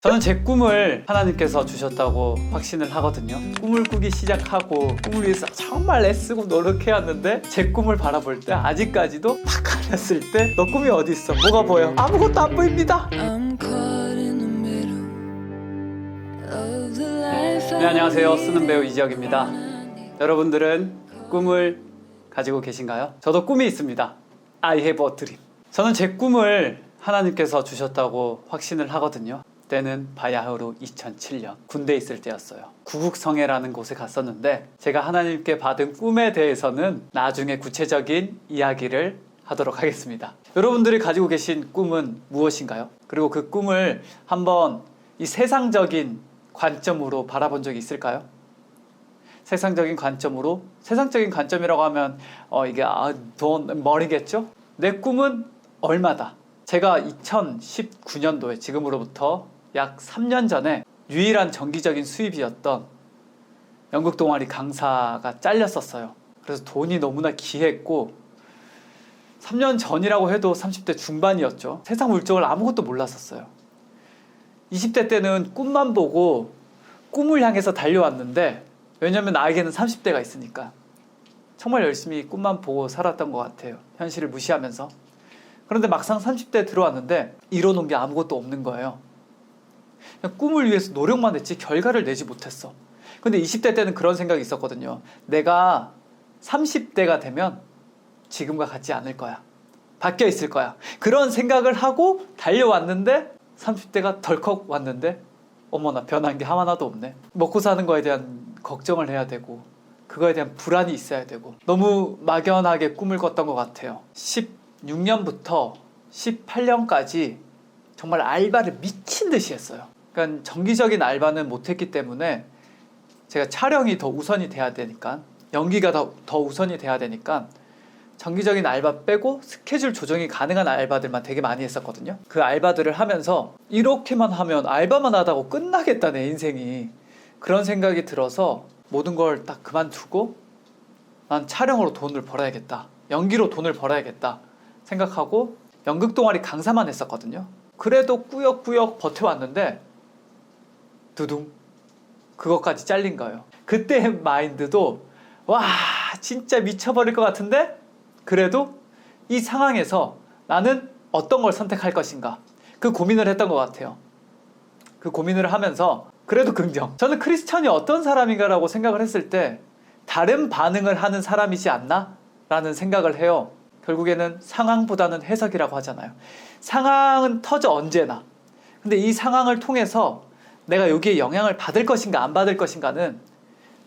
저는 제 꿈을 하나님께서 주셨다고 확신을 하거든요. 꿈을 꾸기 시작하고 꿈을 위해서 정말 애쓰고 노력해왔는데 제 꿈을 바라볼 때 아직까지도 딱 가렸을 때 너 꿈이 어디 있어? 뭐가 보여? 아무것도 안 보입니다. 네, 안녕하세요. 쓰는 배우 이지혁입니다. 여러분들은 꿈을 가지고 계신가요? 저도 꿈이 있습니다. I have a dream. 저는 제 꿈을 하나님께서 주셨다고 확신을 하거든요. 그때는 바야흐로 2007년 군대에 있을 때였어요. 구국성애라는 곳에 갔었는데 제가 하나님께 받은 꿈에 대해서는 나중에 구체적인 이야기를 하도록 하겠습니다. 여러분들이 가지고 계신 꿈은 무엇인가요? 그리고 그 꿈을 한번 이 세상적인 관점으로 바라본 적이 있을까요? 세상적인 관점으로? 세상적인 관점이라고 하면 이게 돈, 머리겠죠? 내 꿈은 얼마다. 제가 2019년도에 지금으로부터 약 3년 전에 유일한 정기적인 수입이었던 연극 동아리 강사가 잘렸었어요. 그래서 돈이 너무나 귀했고 3년 전이라고 해도 30대 중반이었죠. 세상 물정을 아무것도 몰랐었어요. 20대 때는 꿈만 보고 꿈을 향해서 달려왔는데 왜냐면 나에게는 30대가 있으니까 정말 열심히 꿈만 보고 살았던 것 같아요. 현실을 무시하면서. 그런데 막상 30대에 들어왔는데 이뤄놓은 게 아무것도 없는 거예요. 그냥 꿈을 위해서 노력만 했지 결과를 내지 못했어. 근데 20대 때는 그런 생각이 있었거든요. 내가 30대가 되면 지금과 같지 않을 거야. 바뀌어 있을 거야. 그런 생각을 하고 달려왔는데 30대가 덜컥 왔는데 어머나 변한 게 하나도 없네. 먹고 사는 거에 대한 걱정을 해야 되고 그거에 대한 불안이 있어야 되고 너무 막연하게 꿈을 꿨던 것 같아요. 16년부터 18년까지 정말 알바를 미친 듯이 했어요. 그러니까 정기적인 알바는 못했기 때문에 제가 촬영이 더 우선이 돼야 되니까 연기가 더 우선이 돼야 되니까 정기적인 알바 빼고 스케줄 조정이 가능한 알바들만 되게 많이 했었거든요. 그 알바들을 하면서 이렇게만 하면 알바만 하다고 끝나겠다 내 인생이. 그런 생각이 들어서 모든 걸 딱 그만두고 난 촬영으로 돈을 벌어야겠다. 연기로 돈을 벌어야겠다 생각하고 연극 동아리 강사만 했었거든요. 그래도 꾸역꾸역 버텨왔는데 두둥 그것까지 잘린 거예요. 그때 마인드도 와 진짜 미쳐버릴 것 같은데 그래도 이 상황에서 나는 어떤 걸 선택할 것인가 그 고민을 했던 것 같아요. 그 고민을 하면서 그래도 긍정. 저는 크리스천이 어떤 사람인가라고 생각을 했을 때 다른 반응을 하는 사람이지 않나? 라는 생각을 해요. 결국에는 상황보다는 해석이라고 하잖아요. 상황은 터져 언제나. 근데 이 상황을 통해서 내가 여기에 영향을 받을 것인가 안 받을 것인가는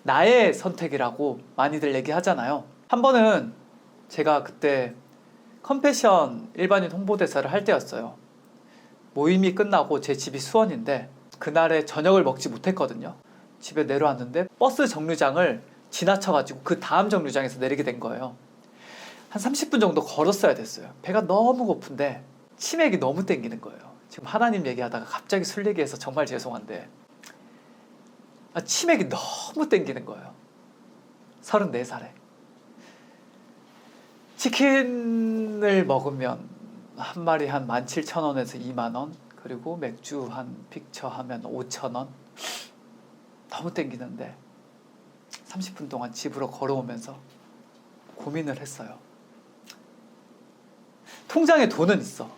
나의 선택이라고 많이들 얘기하잖아요. 한 번은 제가 그때 컴패션 일반인 홍보대사를 할 때였어요. 모임이 끝나고 제 집이 수원인데 그날에 저녁을 먹지 못했거든요. 집에 내려왔는데 버스 정류장을 지나쳐가지고 그 다음 정류장에서 내리게 된 거예요. 한 30분 정도 걸었어야 됐어요. 배가 너무 고픈데 치맥이 너무 땡기는 거예요. 지금 하나님 얘기하다가 갑자기 술 얘기해서 정말 죄송한데 치맥이 너무 땡기는 거예요. 34살에. 치킨을 먹으면 한 마리 한 17,000원에서 2만원 그리고 맥주 한 픽처 하면 5,000원 너무 땡기는데 30분 동안 집으로 걸어오면서 고민을 했어요. 통장에 돈은 있어.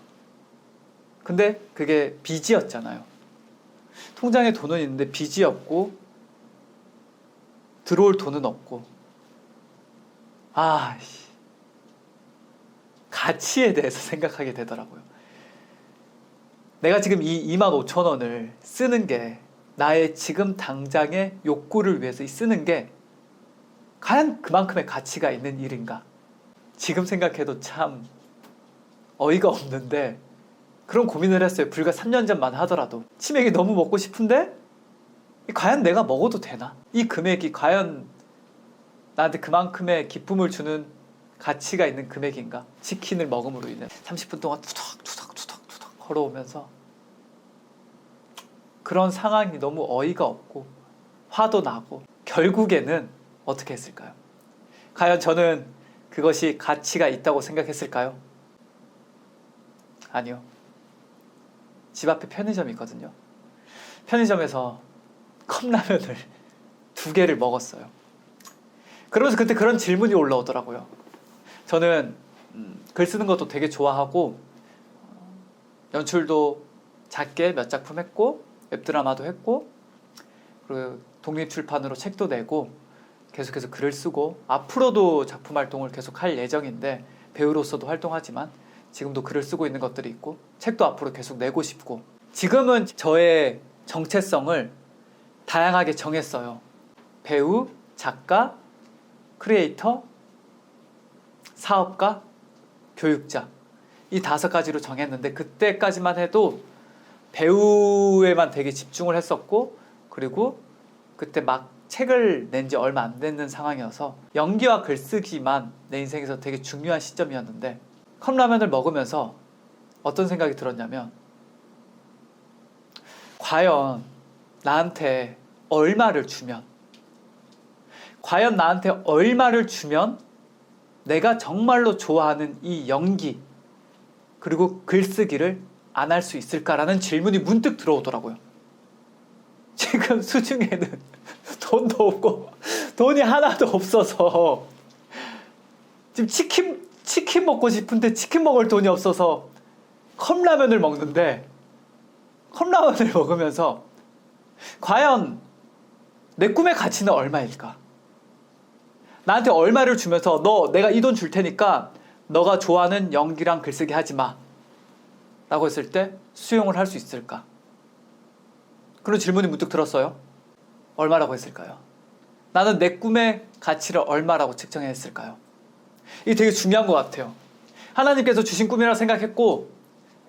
근데 그게 빚이었잖아요. 통장에 돈은 있는데 빚이 없고 들어올 돈은 없고 가치에 대해서 생각하게 되더라고요. 내가 지금 이 25,000원을 쓰는 게 나의 지금 당장의 욕구를 위해서 쓰는 게 과연 그만큼의 가치가 있는 일인가? 지금 생각해도 참 어이가 없는데 그런 고민을 했어요. 불과 3년 전만 하더라도. 치맥이 너무 먹고 싶은데 과연 내가 먹어도 되나? 이 금액이 과연 나한테 그만큼의 기쁨을 주는 가치가 있는 금액인가? 치킨을 먹음으로 인해 30분 동안 투덕투덕 걸어오면서 그런 상황이 너무 어이가 없고 화도 나고 결국에는 어떻게 했을까요? 과연 저는 그것이 가치가 있다고 생각했을까요? 아니요. 집 앞에 편의점이 있거든요. 편의점에서 컵라면을 2개를 먹었어요. 그러면서 그때 그런 질문이 올라오더라고요. 저는 글 쓰는 것도 되게 좋아하고 연출도 작게 몇 작품 했고 웹드라마도 했고 그리고 독립출판으로 책도 내고 계속해서 글을 쓰고 앞으로도 작품 활동을 계속 할 예정인데 배우로서도 활동하지만 지금도 글을 쓰고 있는 것들이 있고 책도 앞으로 계속 내고 싶고 지금은 저의 정체성을 다양하게 정했어요. 배우, 작가, 크리에이터, 사업가, 교육자 이 5가지로 정했는데 그때까지만 해도 배우에만 되게 집중을 했었고 그리고 그때 막 책을 낸 지 얼마 안 되는 상황이어서 연기와 글쓰기만 내 인생에서 되게 중요한 시점이었는데 컵라면을 먹으면서 어떤 생각이 들었냐면 과연 나한테 얼마를 주면 내가 정말로 좋아하는 이 연기 그리고 글쓰기를 안 할 수 있을까라는 질문이 문득 들어오더라고요. 지금 수중에는 돈도 없고 돈이 하나도 없어서 지금 치킨 먹고 싶은데 치킨 먹을 돈이 없어서 컵라면을 먹는데 컵라면을 먹으면서 과연 내 꿈의 가치는 얼마일까? 나한테 얼마를 주면서 내가 이 돈 줄 테니까 너가 좋아하는 연기랑 글쓰기 하지 마 라고 했을 때 수용을 할 수 있을까? 그런 질문이 문득 들었어요. 얼마라고 했을까요? 나는 내 꿈의 가치를 얼마라고 측정했을까요? 이게 되게 중요한 것 같아요. 하나님께서 주신 꿈이라고 생각했고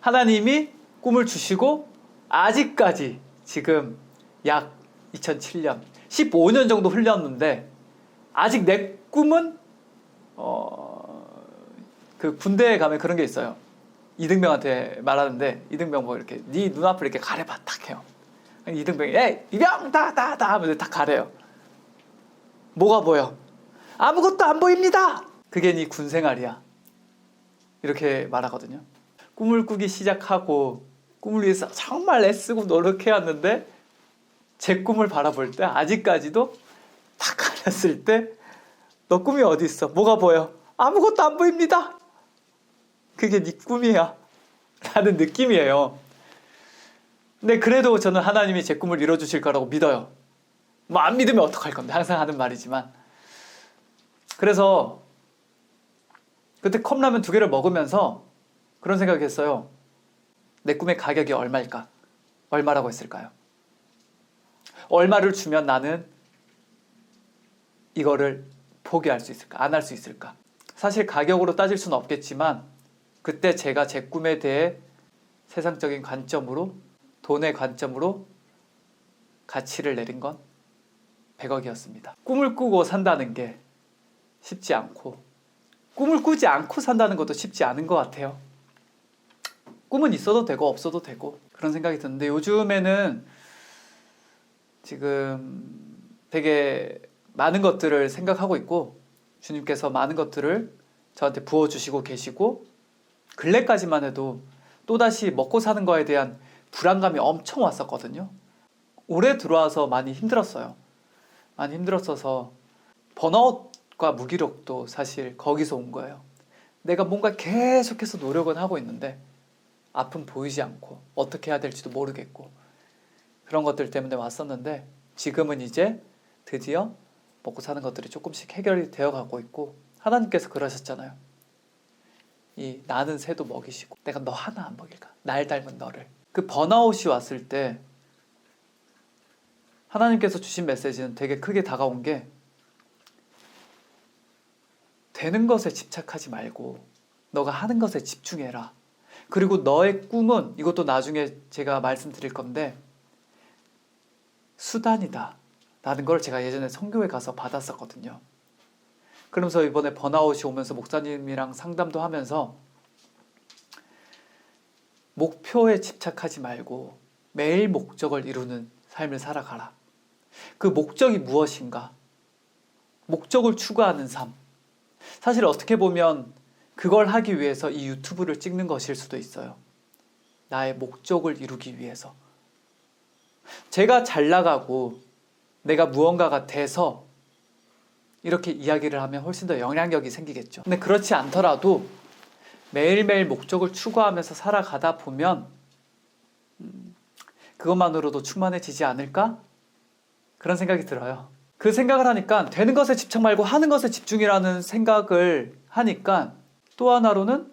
하나님이 꿈을 주시고 아직까지 지금 약 2007년 15년 정도 흘렸는데 아직 내 꿈은 그 군대에 가면 그런 게 있어요. 이등병한테 말하는데 이등병 뭐 이렇게 네 눈앞을 이렇게 가려봐 딱 해요. 이등병이 에이 이병 다 하면서 딱 가래요. 뭐가 보여? 아무것도 안 보입니다. 그게 네 군생활이야. 이렇게 말하거든요. 꿈을 꾸기 시작하고 꿈을 위해서 정말 애쓰고 노력해왔는데 제 꿈을 바라볼 때 아직까지도 딱 가렸을 때 너 꿈이 어디 있어? 뭐가 보여? 아무것도 안 보입니다. 그게 네 꿈이야 라는 느낌이에요. 근데 그래도 저는 하나님이 제 꿈을 이뤄주실 거라고 믿어요. 뭐 안 믿으면 어떡할 건데 항상 하는 말이지만 그래서 그때 컵라면 2개를 먹으면서 그런 생각을 했어요. 내 꿈의 가격이 얼마일까? 얼마라고 했을까요? 얼마를 주면 나는 이거를 포기할 수 있을까? 안 할 수 있을까? 사실 가격으로 따질 수는 없겠지만 그때 제가 제 꿈에 대해 세상적인 관점으로 돈의 관점으로 가치를 내린 건 100억이었습니다. 꿈을 꾸고 산다는 게 쉽지 않고 꿈을 꾸지 않고 산다는 것도 쉽지 않은 것 같아요. 꿈은 있어도 되고 없어도 되고 그런 생각이 드는데 요즘에는 지금 되게 많은 것들을 생각하고 있고 주님께서 많은 것들을 저한테 부어주시고 계시고 근래까지만 해도 또다시 먹고 사는 거에 대한 불안감이 엄청 왔었거든요. 올해 들어와서 많이 힘들었어요. 많이 힘들었어서 번아웃과 무기력도 사실 거기서 온 거예요. 내가 뭔가 계속해서 노력은 하고 있는데 아픔 보이지 않고 어떻게 해야 될지도 모르겠고 그런 것들 때문에 왔었는데 지금은 이제 드디어 먹고 사는 것들이 조금씩 해결이 되어가고 있고 하나님께서 그러셨잖아요. 이 나는 새도 먹이시고 내가 너 하나 안 먹일까? 날 닮은 너를. 그 번아웃이 왔을 때 하나님께서 주신 메시지는 되게 크게 다가온 게 되는 것에 집착하지 말고 너가 하는 것에 집중해라. 그리고 너의 꿈은 이것도 나중에 제가 말씀드릴 건데 수단이다 라는 걸 제가 예전에 선교회 가서 받았었거든요. 그러면서 이번에 번아웃이 오면서 목사님이랑 상담도 하면서 목표에 집착하지 말고 매일 목적을 이루는 삶을 살아가라. 그 목적이 무엇인가? 목적을 추구하는 삶. 사실 어떻게 보면 그걸 하기 위해서 이 유튜브를 찍는 것일 수도 있어요. 나의 목적을 이루기 위해서. 제가 잘 나가고 내가 무언가가 돼서 이렇게 이야기를 하면 훨씬 더 영향력이 생기겠죠. 근데 그렇지 않더라도 매일매일 목적을 추구하면서 살아가다 보면 그것만으로도 충만해지지 않을까? 그런 생각이 들어요. 그 생각을 하니까 되는 것에 집착 말고 하는 것에 집중이라는 생각을 하니까 또 하나로는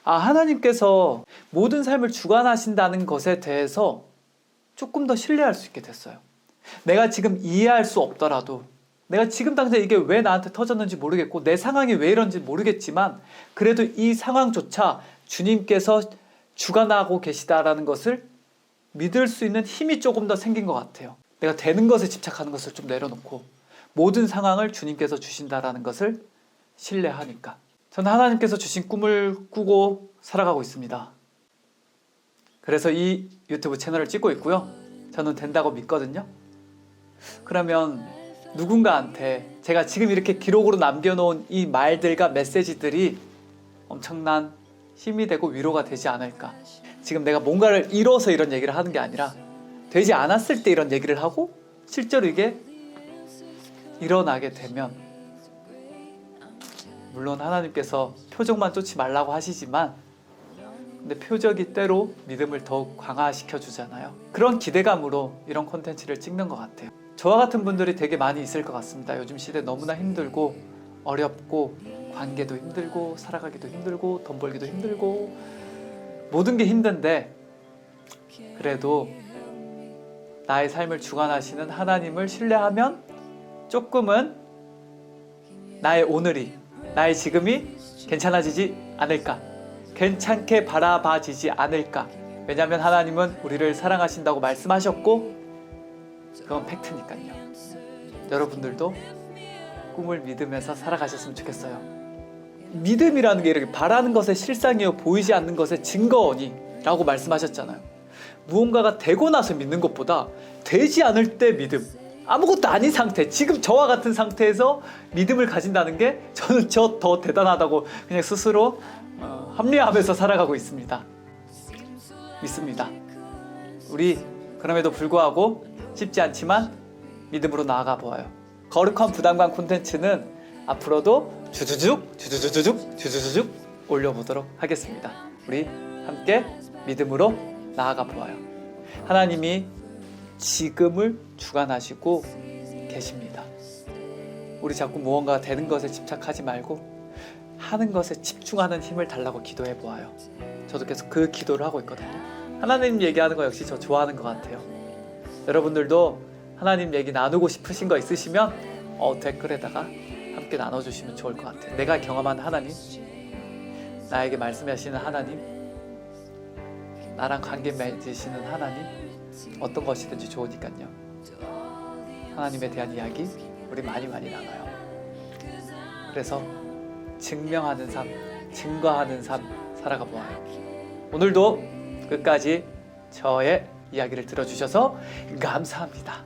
하나님께서 모든 삶을 주관하신다는 것에 대해서 조금 더 신뢰할 수 있게 됐어요. 내가 지금 이해할 수 없더라도 내가 지금 당장 이게 왜 나한테 터졌는지 모르겠고 내 상황이 왜 이런지 모르겠지만 그래도 이 상황조차 주님께서 주관하고 계시다라는 것을 믿을 수 있는 힘이 조금 더 생긴 것 같아요. 내가 되는 것에 집착하는 것을 좀 내려놓고 모든 상황을 주님께서 주신다라는 것을 신뢰하니까. 저는 하나님께서 주신 꿈을 꾸고 살아가고 있습니다. 그래서 이 유튜브 채널을 찍고 있고요. 저는 된다고 믿거든요. 그러면 누군가한테 제가 지금 이렇게 기록으로 남겨놓은 이 말들과 메시지들이 엄청난 힘이 되고 위로가 되지 않을까. 지금 내가 뭔가를 이뤄서 이런 얘기를 하는 게 아니라 되지 않았을 때 이런 얘기를 하고 실제로 이게 일어나게 되면 물론 하나님께서 표적만 쫓지 말라고 하시지만 근데 표적이 때로 믿음을 더욱 강화시켜 주잖아요. 그런 기대감으로 이런 콘텐츠를 찍는 것 같아요. 저와 같은 분들이 되게 많이 있을 것 같습니다. 요즘 시대 너무나 힘들고 어렵고 관계도 힘들고 살아가기도 힘들고 돈 벌기도 힘들고 모든 게 힘든데 그래도 나의 삶을 주관하시는 하나님을 신뢰하면 조금은 나의 오늘이 나의 지금이 괜찮아지지 않을까, 괜찮게 바라봐지지 않을까. 왜냐하면 하나님은 우리를 사랑하신다고 말씀하셨고 그건 팩트니까요. 여러분들도 꿈을 믿으면서 살아가셨으면 좋겠어요. 믿음이라는 게 이렇게 바라는 것의 실상이요 보이지 않는 것의 증거니 라고 말씀하셨잖아요. 무언가가 되고 나서 믿는 것보다 되지 않을 때 믿음, 아무것도 아닌 상태, 지금 저와 같은 상태에서 믿음을 가진다는 게 저는 저 더 대단하다고 그냥 스스로 합리화하면서 살아가고 있습니다. 믿습니다. 우리 그럼에도 불구하고 쉽지 않지만 믿음으로 나아가 보아요. 거룩한 부담감 콘텐츠는 앞으로도 주주죽 올려보도록 하겠습니다. 우리 함께 믿음으로 나아가 보아요. 하나님이 지금을 주관하시고 계십니다. 우리 자꾸 무언가 되는 것에 집착하지 말고 하는 것에 집중하는 힘을 달라고 기도해 보아요. 저도 계속 그 기도를 하고 있거든요. 하나님 얘기하는 거 역시 저 좋아하는 것 같아요. 여러분들도 하나님 얘기 나누고 싶으신 거 있으시면 댓글에다가 함께 나눠주시면 좋을 것 같아요. 내가 경험한 하나님, 나에게 말씀하시는 하나님, 나랑 관계 맺으시는 하나님, 어떤 것이든지 좋으니까요. 하나님에 대한 이야기 우리 많이 나눠요. 그래서 증명하는 삶, 증거하는 삶 살아가 보아요. 오늘도 끝까지 저의 이야기를 들어주셔서 감사합니다.